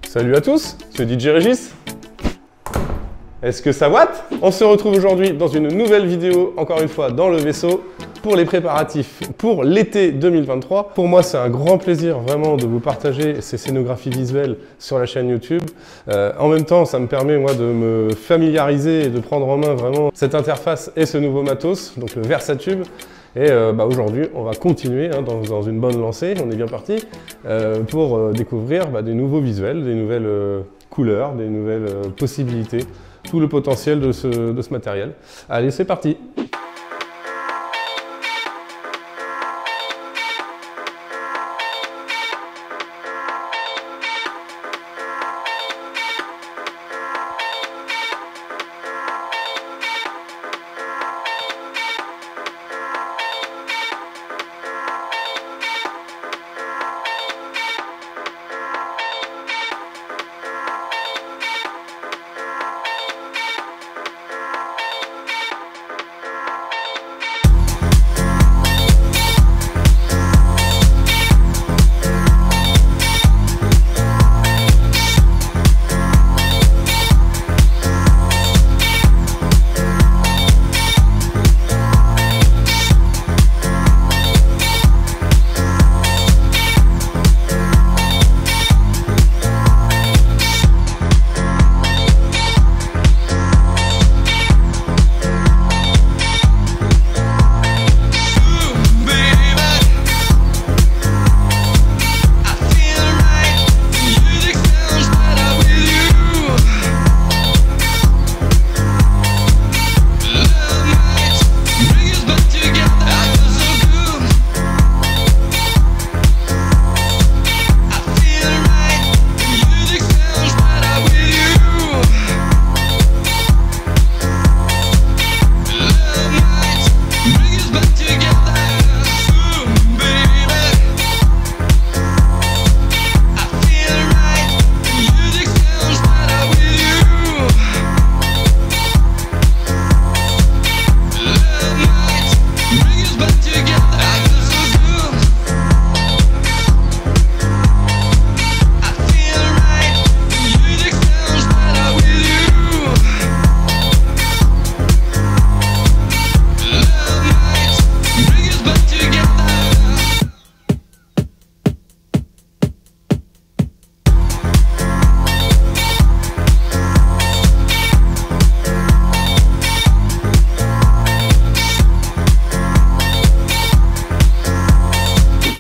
Salut à tous, c'est DJ Régis. Est-ce que ça watt? On se retrouve aujourd'hui dans une nouvelle vidéo, encore une fois dans le vaisseau, pour les préparatifs pour l'été 2023. Pour moi, c'est un grand plaisir vraiment de vous partager ces scénographies visuelles sur la chaîne YouTube. En même temps, ça me permet moi de me familiariser et de prendre en main vraiment cette interface et ce nouveau matos, donc le Versatube. Et aujourd'hui, on va continuer dans une bonne lancée, on est bien parti, pour découvrir des nouveaux visuels, des nouvelles couleurs, des nouvelles possibilités, tout le potentiel de ce matériel. Allez, c'est parti!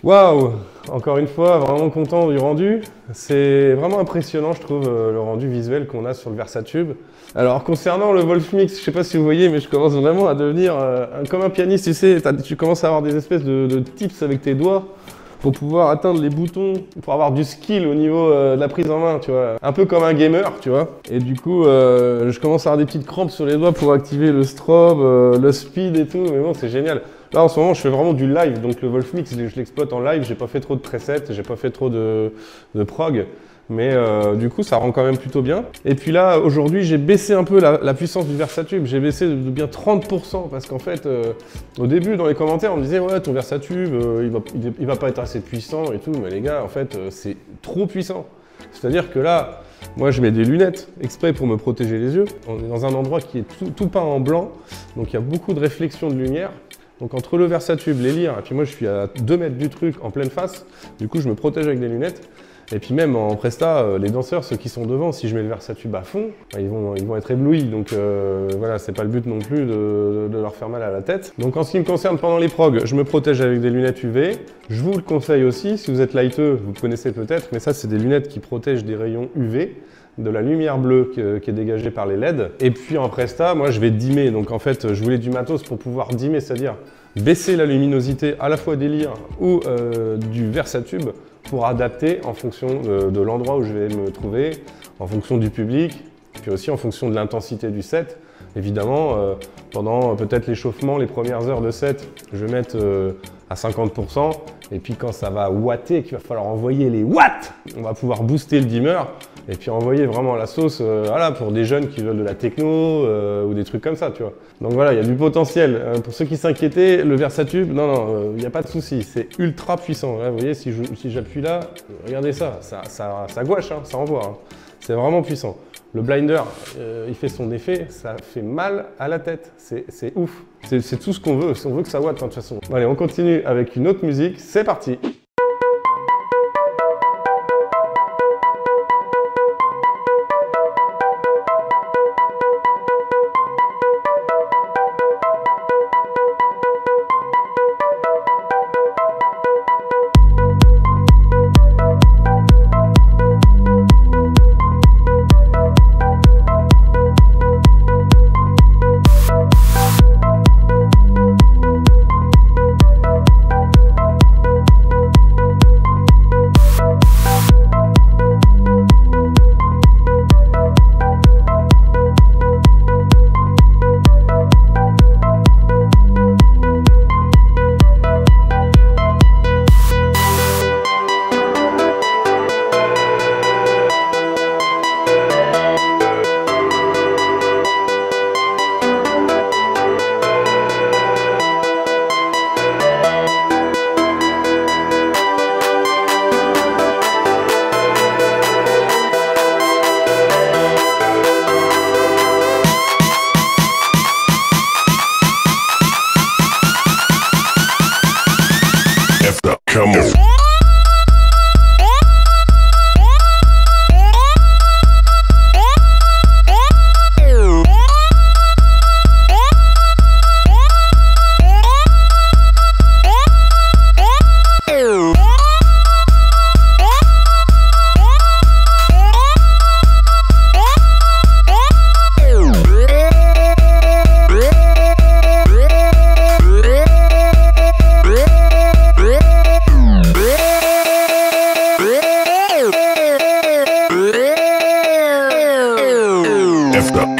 Waouh! Encore une fois, vraiment content du rendu. C'est vraiment impressionnant, je trouve, le rendu visuel qu'on a sur le Versatube. Alors, concernant le Wolfmix, je sais pas si vous voyez, mais je commence vraiment à devenir comme un pianiste, tu sais. Tu commences à avoir des espèces de tips avec tes doigts pour pouvoir atteindre les boutons, pour avoir du skill au niveau de la prise en main, tu vois. Un peu comme un gamer, tu vois. Et du coup, je commence à avoir des petites crampes sur les doigts pour activer le strobe, le speed et tout. Mais bon, c'est génial. Là, en ce moment, je fais vraiment du live. Donc, le Wolfmix, je l'exploite en live. J'ai pas fait trop de presets, j'ai pas fait trop de prog. Mais du coup, ça rend quand même plutôt bien. Et puis là, aujourd'hui, j'ai baissé un peu la puissance du Versatube. J'ai baissé de bien 30% parce qu'en fait, au début, dans les commentaires, on me disait « Ouais, ton Versatube, il va pas être assez puissant et tout. » Mais les gars, en fait, c'est trop puissant. C'est-à-dire que là, moi, je mets des lunettes exprès pour me protéger les yeux. On est dans un endroit qui est tout peint en blanc. Donc, il y a beaucoup de réflexion de lumière. Donc entre le Versatube, les lyres, et puis moi je suis à 2 mètres du truc en pleine face, du coup je me protège avec des lunettes. Et puis même en presta, les danseurs, ceux qui sont devant, si je mets le Versatube à fond, ils vont être éblouis. Donc voilà, c'est pas le but non plus de leur faire mal à la tête. Donc en ce qui me concerne, pendant les progs, je me protège avec des lunettes UV. Je vous le conseille aussi, si vous êtes lighteux, vous connaissez peut-être, mais ça c'est des lunettes qui protègent des rayons UV, de la lumière bleue qui est dégagée par les LED. Et puis en presta, moi je vais dimmer. Donc en fait, je voulais du matos pour pouvoir dimmer, c'est-à-dire baisser la luminosité à la fois des lyres ou du Versatube pour adapter en fonction de l'endroit où je vais me trouver, en fonction du public, puis aussi en fonction de l'intensité du set. Évidemment, pendant peut-être l'échauffement, les premières heures de set, je vais mettre à 50%, Et puis quand ça va watter, qu'il va falloir envoyer les watts, on va pouvoir booster le dimmer et puis envoyer vraiment la sauce voilà, pour des jeunes qui veulent de la techno ou des trucs comme ça, tu vois. Donc voilà, il y a du potentiel. Pour ceux qui s'inquiétaient, le Versatube, non, il n'y a pas de souci, c'est ultra puissant. Là, vous voyez, si j'appuie là, regardez ça, ça gouache, hein, ça envoie. Hein. C'est vraiment puissant. Le blinder, il fait son effet, ça fait mal à la tête, c'est ouf. C'est tout ce qu'on veut, on veut que ça watt de toute façon. Allez, on continue avec une autre musique, c'est parti. Come on.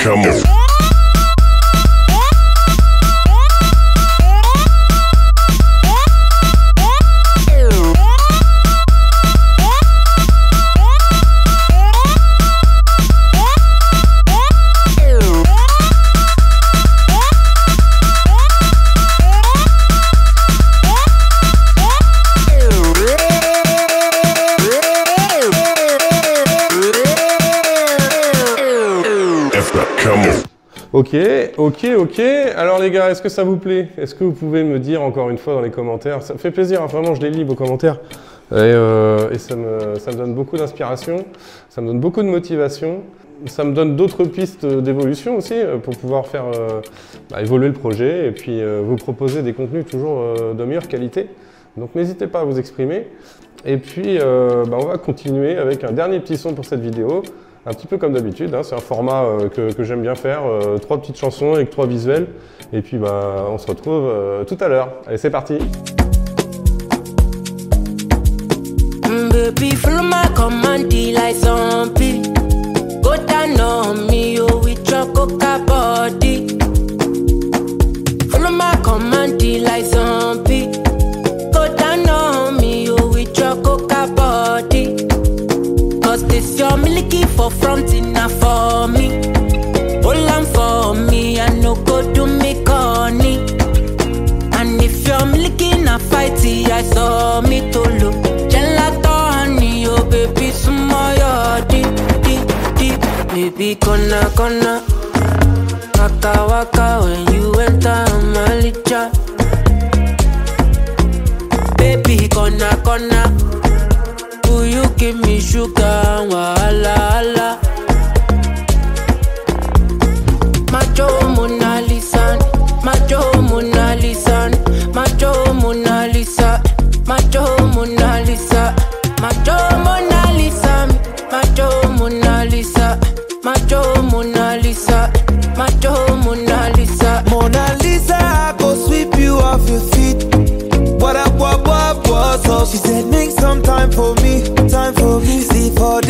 Come on. Ok. Alors les gars, est-ce que ça vous plaît? Est-ce que vous pouvez me dire encore une fois dans les commentaires? Ça me fait plaisir, hein, vraiment, je les lis vos commentaires. Et ça me donne beaucoup d'inspiration, ça me donne beaucoup de motivation. Ça me donne d'autres pistes d'évolution aussi pour pouvoir faire évoluer le projet et puis vous proposer des contenus toujours de meilleure qualité. Donc n'hésitez pas à vous exprimer. Et puis on va continuer avec un dernier petit son pour cette vidéo. Un petit peu comme d'habitude, hein, c'est un format que j'aime bien faire, 3 petites chansons avec 3 visuels. Et puis on se retrouve tout à l'heure. Allez, c'est parti. Baby, follow my command, like zombie. Go down on me, oh, with your coca body. Follow my command, like zombie. Go down on me, oh, with your coca body. Cause this your milky for front enough for me. Hold on for me, I no go do me corny. And if you're milky na fighty, I saw me to look. Gelato honey, oh baby, some more deep. Baby, gonna waka when you enter my licha. Baby, gonna will you give me sugar, wahala. Macho Mona Lisa, Macho Mona Lisa, Macho Mona Lisa, Macho Mona Lisa, Macho Mona Lisa, Macho Mona Lisa, Macho Mona Lisa, Macho Mona Lisa. Mona Lisa, I go sweep you off your feet. What up, so she said make some time for me, see for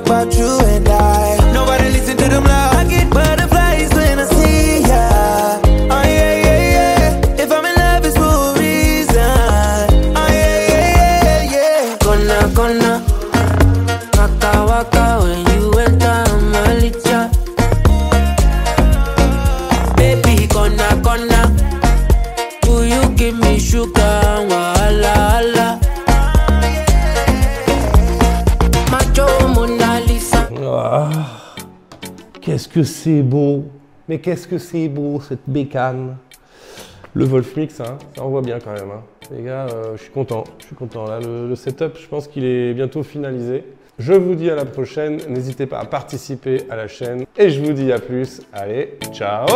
talk about you and I. Nobody listen to them loud. I get butterflies when I see ya. Oh yeah, yeah, yeah. If I'm in love, it's for a reason. Oh yeah, yeah, yeah, yeah. Gonna, waka waka when you enter Malicha. Baby, gonna, will you give me sugar? Wala, wala. Macho Mona Lisa. Ah, qu'est-ce que c'est beau! Mais qu'est-ce que c'est beau cette bécane! Le Wolfmix, hein, ça envoie bien quand même. Hein. Les gars, je suis content. Là, le setup, je pense qu'il est bientôt finalisé. Je vous dis à la prochaine. N'hésitez pas à participer à la chaîne. Et je vous dis à plus. Allez, ciao!